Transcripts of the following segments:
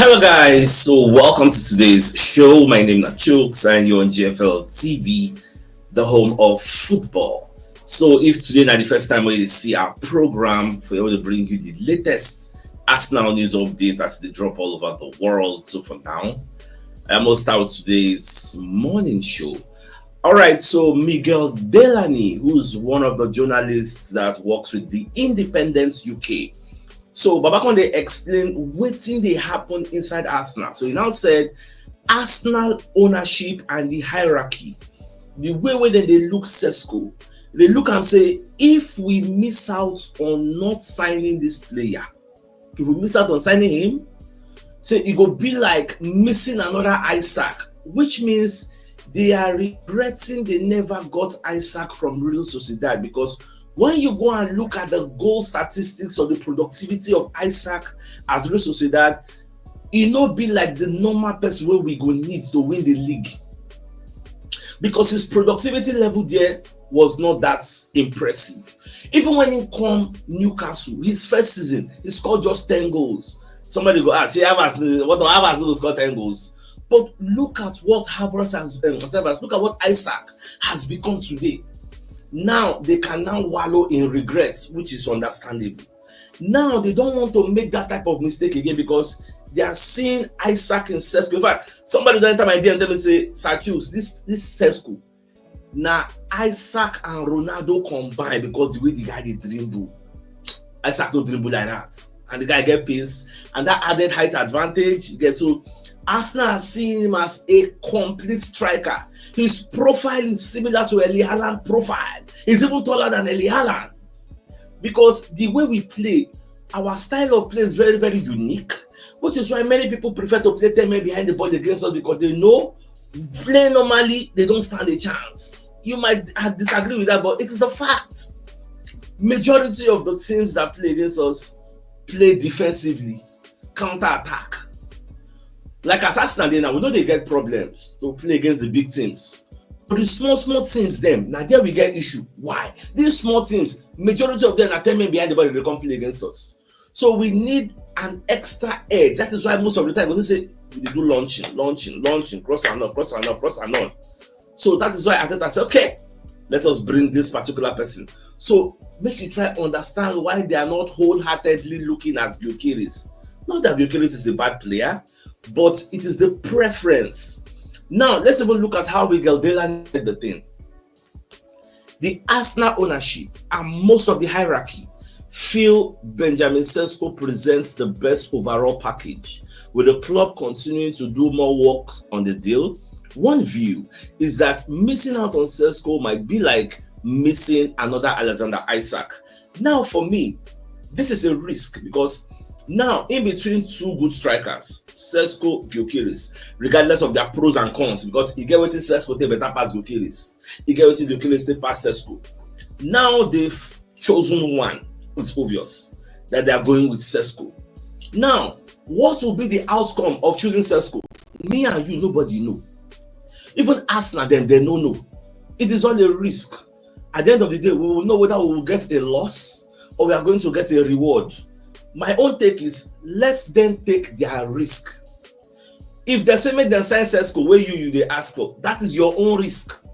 Hello guys, so welcome to today's show. My name is CHUKS and you're on GFL TV, the home of football. So if today is the first time where you see our program, we're able to bring you the latest Arsenal news updates as they drop all over the world. So for now, I'm going to start with today's morning show. Alright, so Miguel Delany, who's one of the journalists that works with the Independent UK. So Babakonde explained wetin dey happen inside Arsenal. So he now said Arsenal ownership and the hierarchy, the way wey dem dey look Sesco, they look and say if we miss out on not signing this player, if we miss out on signing him, say it go be like missing another Isaac, which means they are regretting they never got Isaac from Real Sociedad, because when you go and look at the goal statistics or the productivity of Isaac at Real Sociedad, it no be like the normal person wey we go need to win the league, because his productivity level there was not that impressive. Even when he come Newcastle, his first season, he scored just 10 goals. Somebody go ask, what Havertz to score 10 goals? But look at what Havertz has look at what Isaac has become today. Now they can now wallow in regrets, which is understandable. Now they don't want to make that type of mistake again, because they are seeing Isaac and Sesco. In fact, somebody don't enter my DM and tell me, say, Sachus, this Sesco. Now Isaac and Ronaldo combine, because the way the guy did dribble, Isaac don't dribble like that, and the guy get pace, and that added height advantage. So Arsenal are seeing him as a complete striker. His profile is similar to Erling Haaland profile. He's even taller than Erling Haaland, because the way we play, our style of play is very, very unique, which is why many people prefer to play 10 men behind the ball against us, because they know play normally they don't stand a chance. You might disagree with that, but it is the fact. Majority of the teams that play against us play defensively, counter attack. Like as Arsenal now, we know they get problems to play against the big teams. But the small teams, them, now there we get issue. Why? These small teams, majority of them are 10 men behind the ball, they come play against us. So we need an extra edge. That is why most of the time we say we do launching, cross and on. So that is why Arteta said, okay, let us bring this particular person. So make you try to understand why they are not wholeheartedly looking at Gyökeres. Not that Gyökeres is a bad player, but it is the preference. Now let's even look at how Miguel Delany did the thing. The Arsenal ownership and most of the hierarchy feel Benjamin Sesko presents the best overall package, with the club continuing to do more work on the deal. One view is that missing out on Sesko might be like missing another Alexander Isak. Now for me, this is a risk, because now, in between two good strikers, Sesco, Gyökeres, regardless of their pros and cons, because he get wetin Sesco take better pass Gyökeres, he get wetin Gyökeres take pass Sesco. Now they've chosen one. It's obvious that they are going with Sesco. Now, what will be the outcome of choosing Sesco? Me and you, nobody know. Even Arsenal, them, they don't know. It is all a risk. At the end of the day, we will know whether we will get a loss or we are going to get a reward. My own take is, let them take their risk. If they say make them sign Sesco where you they ask for, that is your own risk.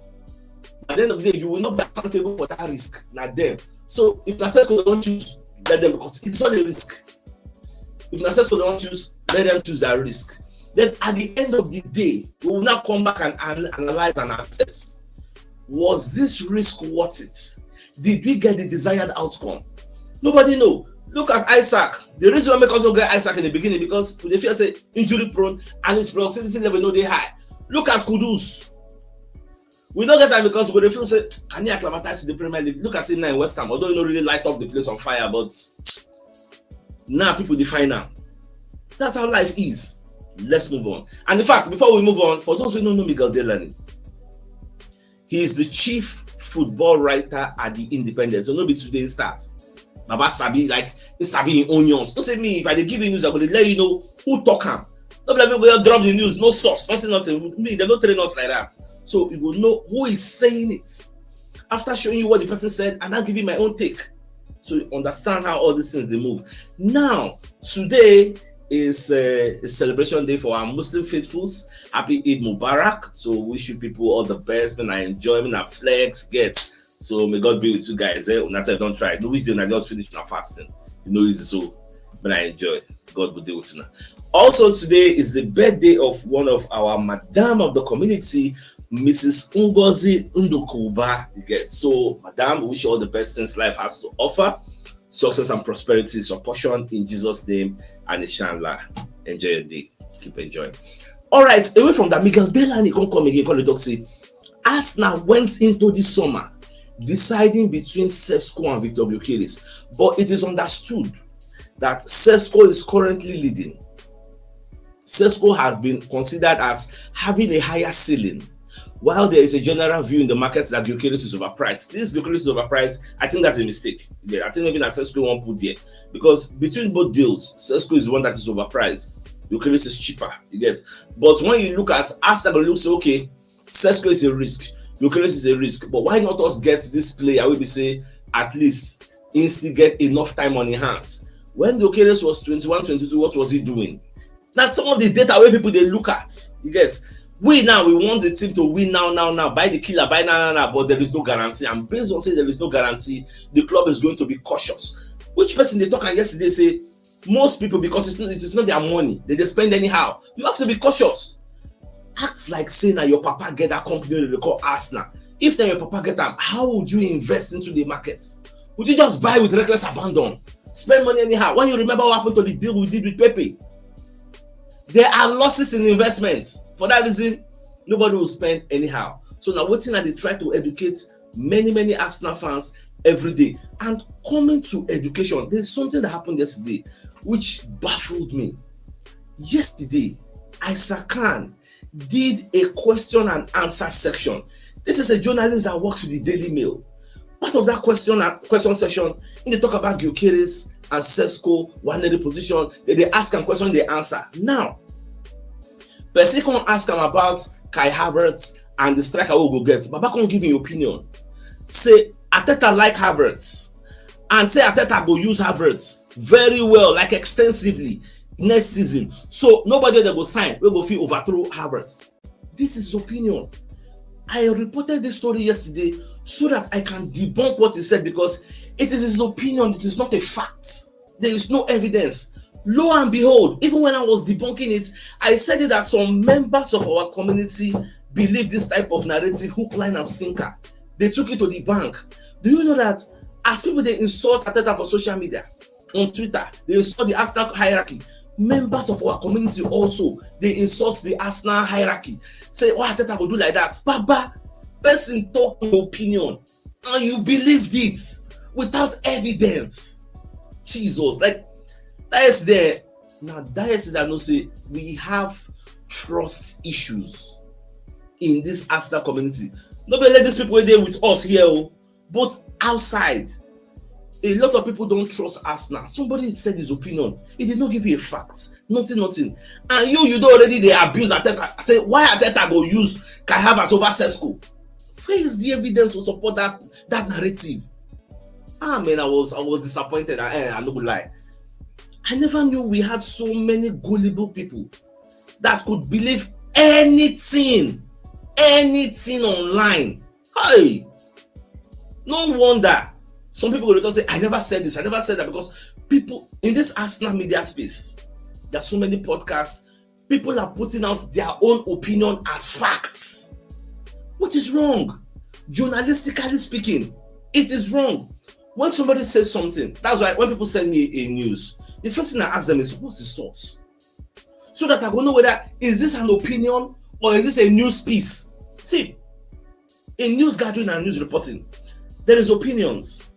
At the end of the day, you will not be accountable for that risk, not them. So if Sesco don't choose, let them, because it's not a risk. If Sesco don't choose, let them choose their risk. Then at the end of the day, we will now come back and analyze and assess, was this risk worth it? Did we get the desired outcome? Nobody know. Look at Isaac. The reason why make us not get Isaac in the beginning, because they feel say injury prone and his productivity level no dey high. Look at Kudus. We don't get that because we feel say, can he acclimatize to the Premier League? Look at him now in West Ham. Although he don't really light up the place on fire, but now people define now. That's how life is. Let's move on. And in fact, before we move on, for those who don't know Miguel Delany, he is the chief football writer at the Independent. So no be today's starts. Baba Sabi, like it's Sabi in onions. Don't say me, if I give you news, I'm going to let you know who talk him. Don't let me drop the news, no source, nothing. Me, they don't train us like that. So you will know who is saying it. After showing you what the person said, and I'll give you my own take. So you understand how all these things they move. Now, today, is a celebration day for our Muslim faithfuls. Happy Eid Mubarak. So wish you people all the best. When I enjoy, when I flex, get. So may God be with you guys. When I say don't try, no wish I just finish my fasting. You know easy. So when I enjoy, God will deal with you now. Also today is the birthday of one of our madam of the community, Mrs. Ngozi Ndukuba. So madam, we wish you all the best things life has to offer. Success and prosperity is your portion in Jesus' name, and inshallah. Enjoy your day. Keep enjoying. All right, away from that, Miguel Delany can't come again. Call the dog say, Arsenal went into the summer deciding between Sesko and Victor Gyökeres, but it is understood that Sesko is currently leading. Sesko has been considered as having a higher ceiling, while there is a general view in the market that Gyökeres is overpriced. This Gyökeres is overpriced. I think that's a mistake. I think maybe that Sesko won't put there, because between both deals, Sesko is the one that is overpriced. Gyökeres is cheaper. But when you look at Arsenal, you say, okay, Sesko is a risk, Gyökeres is a risk, but why not us get this player? We say at least instead get enough time on his hands. When Gyökeres was 21, 22, what was he doing? That's some of the data where people they look at. We want the team to win now. Buy the killer, buy now, but there is no guarantee. And based on saying there is no guarantee, the club is going to be cautious. Which person they talk on yesterday say most people, because it is not their money, they spend anyhow. You have to be cautious. Act like saying that your papa get that company they call Arsenal. If then your papa get them, how would you invest into the market? Would you just buy with reckless abandon? Spend money anyhow? When you remember what happened to the deal we did with Pepe, there are losses in investments. For that reason, nobody will spend anyhow. So now waiting that they try to educate many Arsenal fans every day. And coming to education, there's something that happened yesterday which baffled me. Yesterday, Isaac Khan did a question and answer section. This is a journalist that works with the Daily Mail. Part of that question section, they talk about Gyökeres and Sesko, one in the position, they ask them question, they answer. Now, person can ask them about Kai Havertz and the striker who go get. Baba can give your opinion. Say Arteta like Havertz, and say Arteta go use Havertz very well, like extensively next season. So nobody that go sign will go feel overthrow Havertz. This is his opinion. I reported this story yesterday so that I can debunk what he said, because it is his opinion. It is not a fact. There is no evidence. Lo and behold, even when I was debunking it, I said it that some members of our community believe this type of narrative, hook, line, and sinker. They took it to the bank. Do you know that as people they insult Arteta for social media, on Twitter, they insult the Arsenal hierarchy. Members of our community also, they insult the Arsenal hierarchy. Say, oh, Arteta will do like that. Baba, person talk your opinion, and you believed it without evidence. Jesus, like that is there. Now that is that no say we have trust issues in this Arsenal community. Nobody let these people there with us here, but outside. A lot of people don't trust Arsenal. Somebody said his opinion. He did not give you a fact. Nothing. And you don't already they abuse Arteta. Say why Arteta go use Kai Havertz over Sesko? Where is the evidence to support that narrative? Man, I was disappointed. I no lie. I never knew we had so many gullible people that could believe anything online. Hey, no wonder some people will say, I never said this, I never said that, because people in this Arsenal media space, there are so many podcasts, people are putting out their own opinion as facts. What is wrong? Journalistically speaking, it is wrong. When somebody says something, that's why when people send me a news, the first thing I ask them is, what's the source? So that I will know whether is this an opinion or is this a news piece. See, in news gathering and news reporting, there is opinions,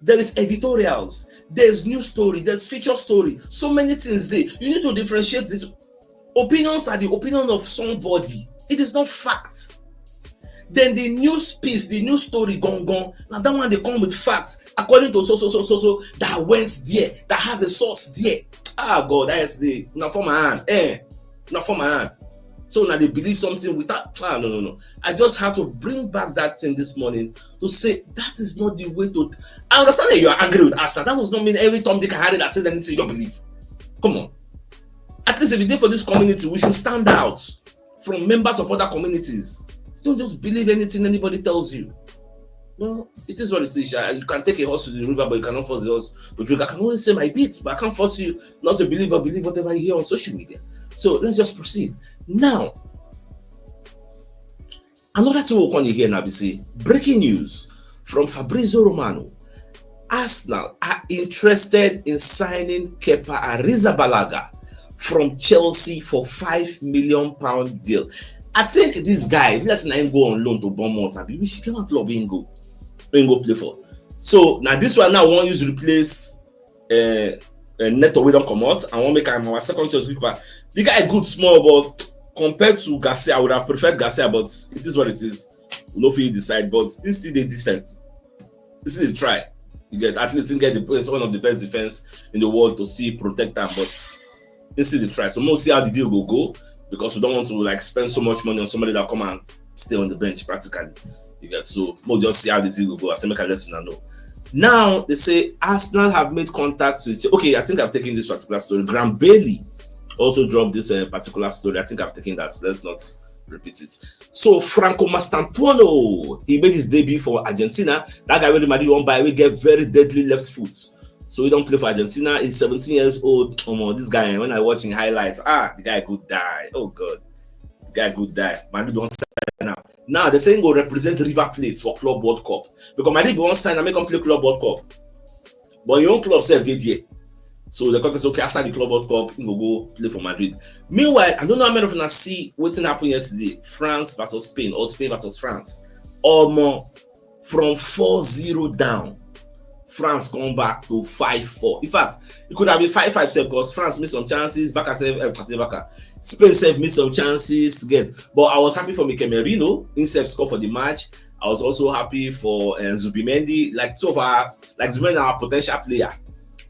there is editorials, there's news story, there's feature story, so many things there. You need to differentiate this. Opinions are the opinion of somebody. It is not fact. Then the news piece, the news story gone. Now that one they come with facts according to so that went there, that has a source there. Ah God, that is the not for my hand. Not for my hand. So now they believe something without no. I just have to bring back that thing this morning to say that is not the way to. I understand that you are angry with Arsenal. That does not mean every Tom, Dick, and Harry that says anything you don't believe. Come on. At least if you did for this community, we should stand out from members of other communities. Don't just believe anything anybody tells you. Well, it is what it is. You can take a horse to the river, but you cannot force the horse to drink. I can only say my bits, but I can't force you not to believe or believe whatever you hear on social media. So let's just proceed. Now, another thing we'll come here now, BC. Breaking news from Fabrizio Romano. Arsenal are interested in signing Kepa Arrizabalaga from Chelsea for £5 million deal. I think this guy, let's not go on loan to Bournemouth. I wish he came out club and go play for. So now this one now won't use to replace Neto. We don't come out. I want to make him our second choice keeper. The guy good small, but compared to Garcia, I would have preferred Garcia, but it is what it is. We don't feel decide, but it's still a decent. This is a try. You get at least you get one of the best defense in the world to still protect them, but this is the try. So we'll see how the deal will go, because we don't want to like spend so much money on somebody that come and stay on the bench practically. You get, so we'll just see how the deal will go. I say make I let you know. Now they say Arsenal have made contacts with. Okay, I think I've taken this particular story. Graham Bailey also dropped this particular story. I think I've taken that. So let's not repeat it. So Franco Mastantuono, he made his debut for Argentina. That guy really Madrid won by we get very deadly left foot. So we don't play for Argentina. He's 17 years old. This guy, when I watching highlights, the guy could die. Oh God, the guy could die. Madrid don't sign now. Now they're saying go represent River Plate for Club World Cup, because Madrid won't sign and make them play Club World Cup. But your own club self did here. So the contest okay after the Club World Cup, he will go play for Madrid. Meanwhile, I don't know how many of you see what happened yesterday. France versus Spain or Spain versus France. Or more from 4-0 down. France come back to 5-4. In fact, it could have been 5-5 because France missed some chances. Spain self missed some chances. But I was happy for Mikel Merino. Instead score for the match. I was also happy for Zubimendi. Like so far, like Zubimendi our potential player.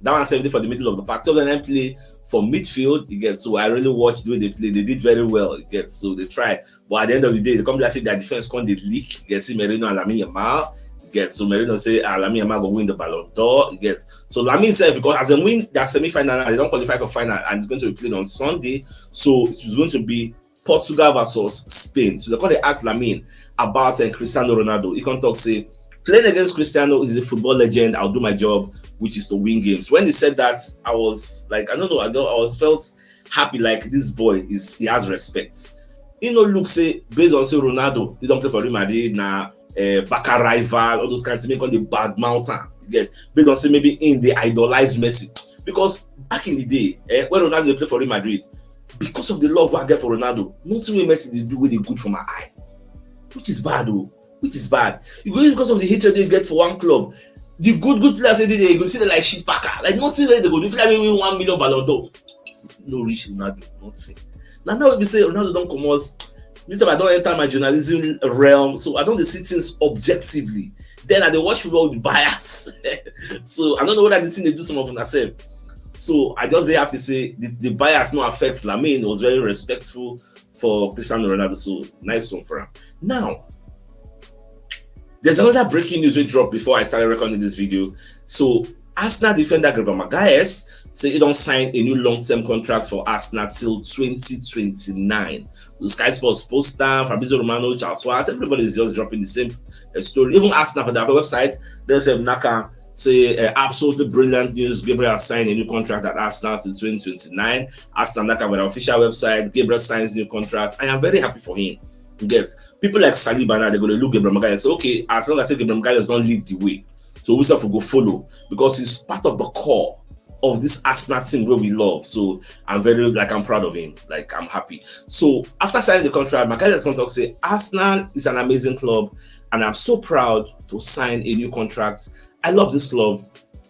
That one 70 for the middle of the park. So then I play for midfield. You get, so I really watched the way they play. They did very well. You get, so they tried. But at the end of the day, the company say their defense can't leak. You get, see Merino and Lamine Yamal. You get, so Merino say Lamine Yamal will win the Ballon d'Or. You get, so Lamine said because as they win their semi-final, they don't qualify for final, and it's going to be played on Sunday. So it's going to be Portugal versus Spain. So they're going to ask Lamine about Cristiano Ronaldo. He can talk say playing against Cristiano is a football legend. I'll do my job, which is to win games. When he said that, I was like, I don't know, I felt happy. Like this boy he has respect. You know, look say based on say Ronaldo, he don't play for Real Madrid now. Barca rival, all those kinds of things on the bad mountain. Get based on say maybe they idolize Messi, because back in the day, when Ronaldo they play for Real Madrid, because of the love I get for Ronaldo, nothing we Messi they do really good for my eye, which is bad though. Which is bad. Because of the hatred they get for one club. The good players say they go see them like shit packer. Like nothing really they go do. If you like win 1 million Ballon d'Or, no reach Ronaldo, nothing. Now we say Ronaldo don't come out. This time I don't enter my journalism realm, so I don't see things objectively. Then I watch people with bias. So I don't know whether the thing they do some of themselves. So I just happy to say the bias no affects Lamine. It was very respectful for Cristiano Ronaldo. So nice one for him. Now, there's another breaking news we dropped before I started recording this video. So Arsenal defender Gabriel say he don't sign a new long-term contract for Arsenal till 2029. The Sky Sports poster, Fabrizio Romano, Charles Watts, everybody is just dropping the same story. Even Arsenal for their website, they say Naka say absolutely brilliant news. Gabriel has signed a new contract at Arsenal till 2029. Arsenal Naka with their official website, Gabriel signs new contract. I am very happy for him. Yes, people like Saliba now they're going to look Gabriel Magalhaes and say, okay, as long as Gabriel Magalhaes don't lead the way, so we have to go follow, because he's part of the core of this Arsenal team where we love. So I'm proud of him. Like I'm happy. So after signing the contract, Magalhaes contract say Arsenal is an amazing club, and I'm so proud to sign a new contract. I love this club.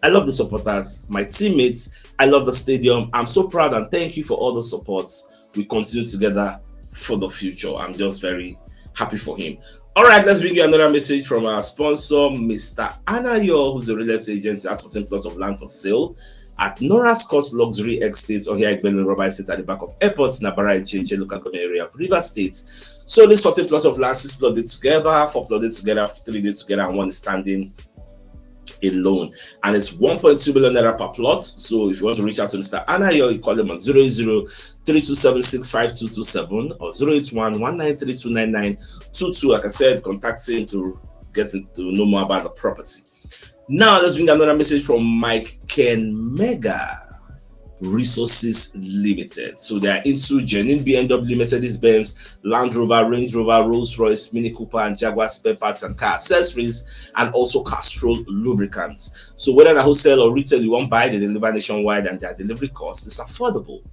I love the supporters, my teammates. I love the stadium. I'm so proud, and thank you for all the supports. We continue together for the future. I'm just very happy for him. All right, let's bring you another message from our sponsor, Mr. Anayo, who's a real estate agent, has 14 plots of land for sale at Nora's Coast Luxury Estates, or here at Belgium Rubber Estate at the back of airports, Nabara and Chinche, local government area of River State. So this 14 plots of land, 6 plotted together, 4 plotted together, 3 days together, and 1 is standing alone, and it's 1.2 million naira per plot. So if you want to reach out to Mr. Anayo, you call them on 08032765227 or 08119329922. Like I said, contact him to get to know more about the property. Now let's bring another message from Mike Ken Mega Resources Limited. So they are into genuine BMW, Mercedes-Benz, Land Rover, Range Rover, Rolls-Royce, Mini Cooper, and Jaguar spare parts and car accessories, and also Castrol lubricants. So whether in a wholesale or retail you want to buy, they deliver nationwide, and their delivery cost is affordable.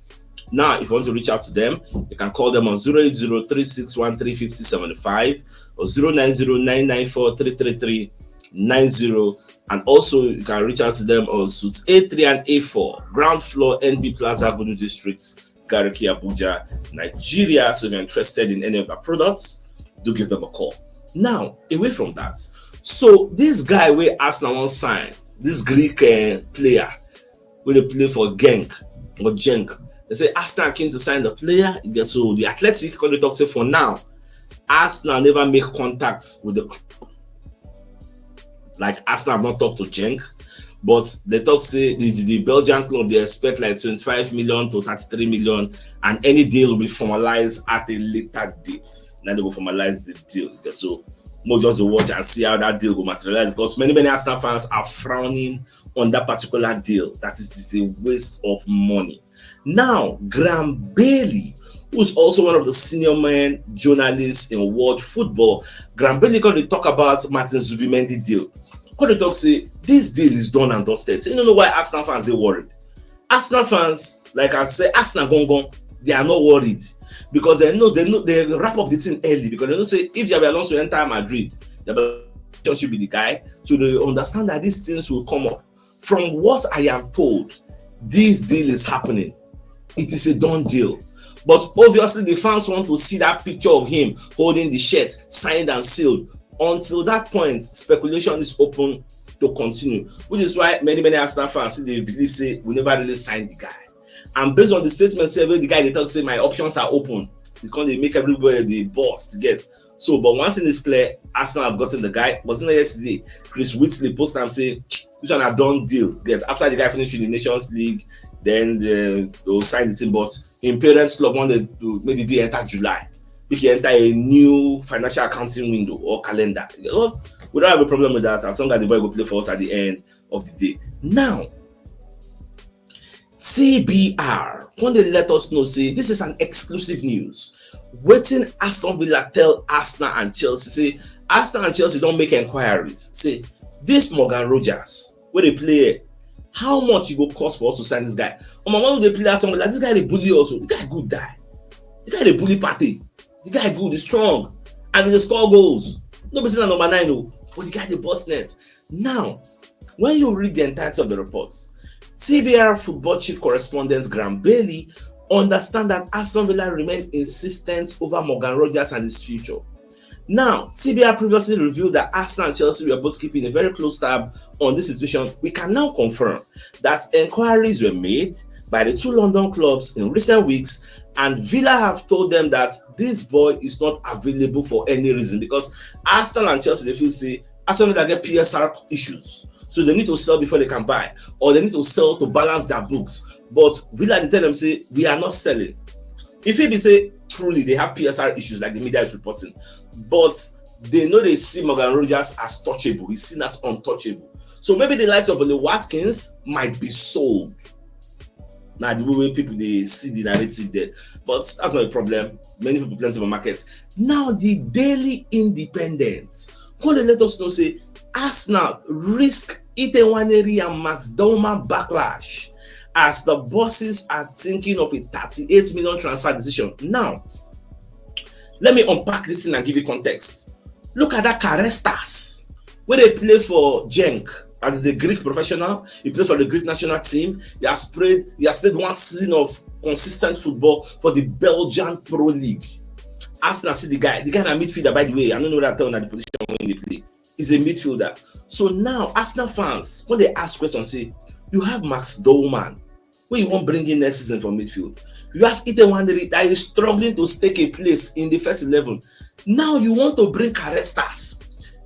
Now, if you want to reach out to them, you can call them on 08036135075 or 09099433390. And also, you can reach out to them on suites A3 and A4, ground floor, NB Plaza, Avenue District, Gariki, Abuja, Nigeria. So if you're interested in any of the products, do give them a call. Now, away from that, so this guy where Arsenal won't sign, this Greek player, where they play for Genk or Genk, they say Arsenal came to sign the player. So the Athletic, when they talk, say for now, Arsenal never make contacts with the club. Like Arsenal have not talked to Genk, but they talk say the Belgian club, they expect like 25 million to 33 million, and any deal will be formalized at a later date. Now they will formalize the deal. So more just to watch and see how that deal will materialize, because many Arsenal fans are frowning on that particular deal. That is a waste of money. Now, Graham Bailey, who's also one of the senior men journalists in world football, Graham Bailey going to talk about Martin Zubimendi deal. When they talk say this deal is done and dusted. So you don't know why Arsenal fans they worried. Arsenal fans, like I say, Arsenal gone, they are not worried because they know they wrap up the thing early, because they know say if Xabi Alonso enter Madrid, Xabi should be the guy. So they understand that these things will come up. From what I am told, this deal is happening. It is a done deal. But obviously the fans want to see that picture of him holding the shirt, signed and sealed. Until that point, speculation is open to continue, which is why many Arsenal fans they believe say we never really signed the guy. And based on the statement, say the guy they talk say my options are open, because they make everybody the boss to get. So, but one thing is clear, Arsenal have gotten the guy. Wasn't it yesterday? Chris Whitley post time say this one a done deal. Get after the guy finished in the Nations League, then they'll sign the team. But in Parents Club wanted to make the deal enter July. We can enter a new financial accounting window or calendar. Well, we don't have a problem with that as long as the boy will play for us at the end of the day. Now, TBR, when they let us know, say this is an exclusive news. Waiting Aston Villa tell Arsenal and Chelsea, say Arsenal and Chelsea don't make inquiries. Say this Morgan Rogers, where they play, how much it will cost for us to sign this guy? Why would they play Aston Villa? This guy they bully also. The guy good guy. The guy they bully party. The guy good, he's strong, and he score goals. Nobody's not number 9, but the guy the boss net. Now, when you read the entirety of the reports, TBR football chief correspondent Graham Bailey understand that Aston Villa remain insistent over Morgan Rogers and his future. Now, TBR previously revealed that Arsenal and Chelsea were both keeping a very close tab on this situation. We can now confirm that inquiries were made by the two London clubs in recent weeks, and Villa have told them that this boy is not available for any reason, because Arsenal and Chelsea they feel say Arsenal that get PSR issues, so they need to sell before they can buy, or they need to sell to balance their books. But Villa they tell them say we are not selling. If it be say truly they have PSR issues like the media is reporting, but they know they see Morgan Rogers as touchable, he's seen as untouchable. So maybe the likes of Ole Watkins might be sold. Now the way people they see the narrative there, but that's not a problem. Many people plenty of a market. Now the Daily Independent, when they let us know say Arsenal risk Itenwaneri and Max Dolman backlash as the bosses are thinking of a 38 million transfer decision. Now, let me unpack this thing and give you context. Look at that Karestas, where they play for Genk. That is the Greek professional. He plays for the Greek national team. He has played one season of consistent football for the Belgian Pro League. Arsenal see the guy in a midfielder, by the way. I don't know that telling the position when they play. He's a midfielder. So now Arsenal fans, when they ask questions, say, you have Max Dolman, where you won't bring in next season for midfield. You have Itenwaneri that is struggling to stake a place in the first 11. Now you want to bring Karestas.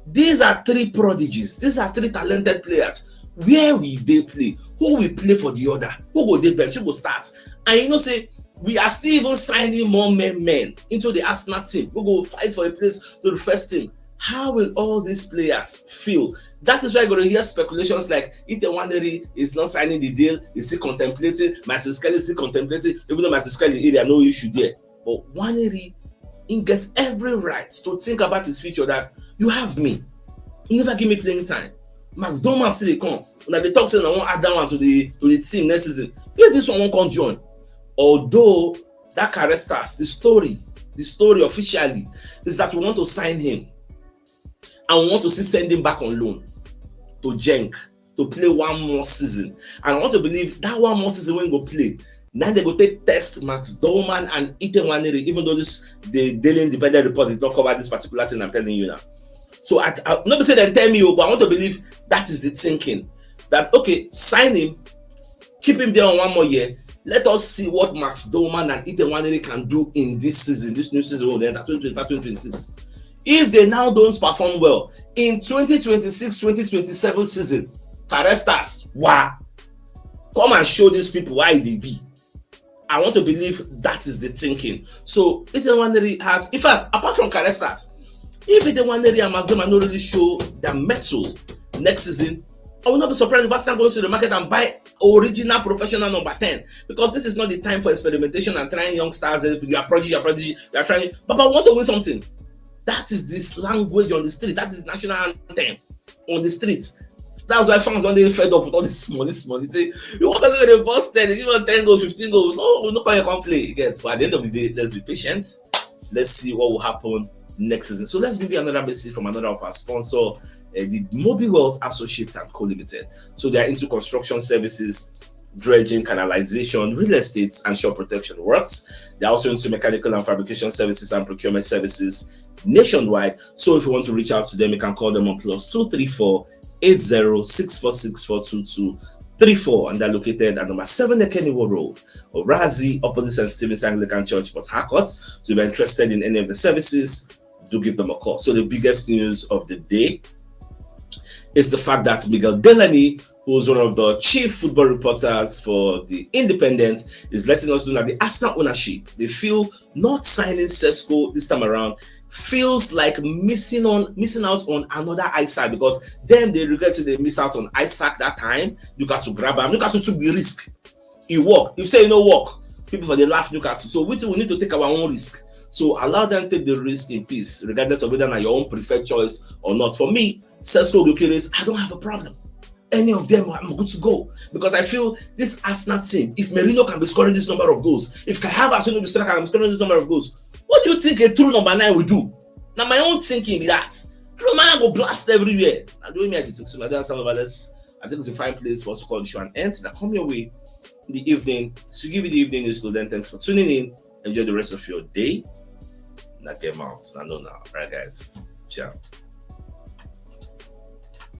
These are three prodigies. These are three talented players. Where will they play? Who will play for the other? Who go dey bench? Who go start? And you know, say we are still even signing more men into the Arsenal team. We go fight for a place to the first team. How will all these players feel? That is why you're going to hear speculations like Ite Waneri is not signing the deal, is still contemplating, Masuskelly is still contemplating, even though Masuskelly area no issue there. But Waneri, he gets every right to think about his future, that you have me. You never give me playing time. Max Doman still dey come. Una dey talk say I wan add that one to the team next season. Yeah, this one won't come join. Although that Carestas, the story officially is that we want to sign him. And we want to see send him back on loan to Genk to play one more season. And I want to believe that one more season when he go play, now they go take test Max Dolman and Ite Waneri, even though the Daily Independent report did not cover this particular thing I'm telling you now. So I not to say they tell me, but I want to believe that is the thinking. That okay, sign him, keep him there on one more year. Let us see what Max Dolman and Ite Waneri can do in this season, this new season will end at 2025-2026. If they now don't perform well in 2026-2027 season, Carestas, wow, come and show these people why they be. I want to believe that is the thinking. So Ite Waneri has, in fact, apart from Carestas, if Ite Waneri and Max Dolman don't really show their mettle next season, I will not be surprised if Arsenal goes to the market and buy original professional number 10, because this is not the time for experimentation and trying young stars. You are prodigy, you are trying, but I want to win something. That is this language on the street. That is national anthem on the street. That's why fans, when they fed up with all this money, say, you want to go to the boss 10, you want 10 goals, 15 goals. No, we're not going to come play. Yes, but at the end of the day, let's be patient. Let's see what will happen next season. So let's give you another message from another of our sponsor, the Mobile Wealth Associates and Co Limited. So they are into construction services, dredging, canalization, real estate, and shore protection works. They're also into mechanical and fabrication services and procurement services nationwide. So if you want to reach out to them, you can call them on +234 8064642234, and they're located at number 7 Ekeniwo Road, Orazi, opposite St. Stephen's Anglican Church, Port Harcourt. So if you're interested in any of the services, do give them a call. So the biggest news of the day is the fact that Miguel Delaney, who's one of the chief football reporters for the Independent, is letting us know that the Arsenal ownership, they feel not signing Sesko this time around feels like missing out on another Isaac, because them they regretted they miss out on Isaac that time. Newcastle grab him. Newcastle took the risk. It worked. If say you know work, people for they laugh Newcastle. So we need to take our own risk. So allow them to take the risk in peace, regardless of whether or not your own preferred choice or not. For me, Sesko Gyökeres, I don't have a problem. Any of them, I'm good to go, because I feel this Arsenal team, if Merino can be scoring this number of goals, if Kai Havertz will be scoring this number of goals, what do you think a true number 9 will do? Now my own thinking is that true man go blast everywhere. And doing me, I think so. I think it's a fine place for us to call the show and end. That come your way in the evening. To give you the evening news, so then thanks for tuning in. Enjoy the rest of your day. Now get out. I know now. All right, guys. Ciao.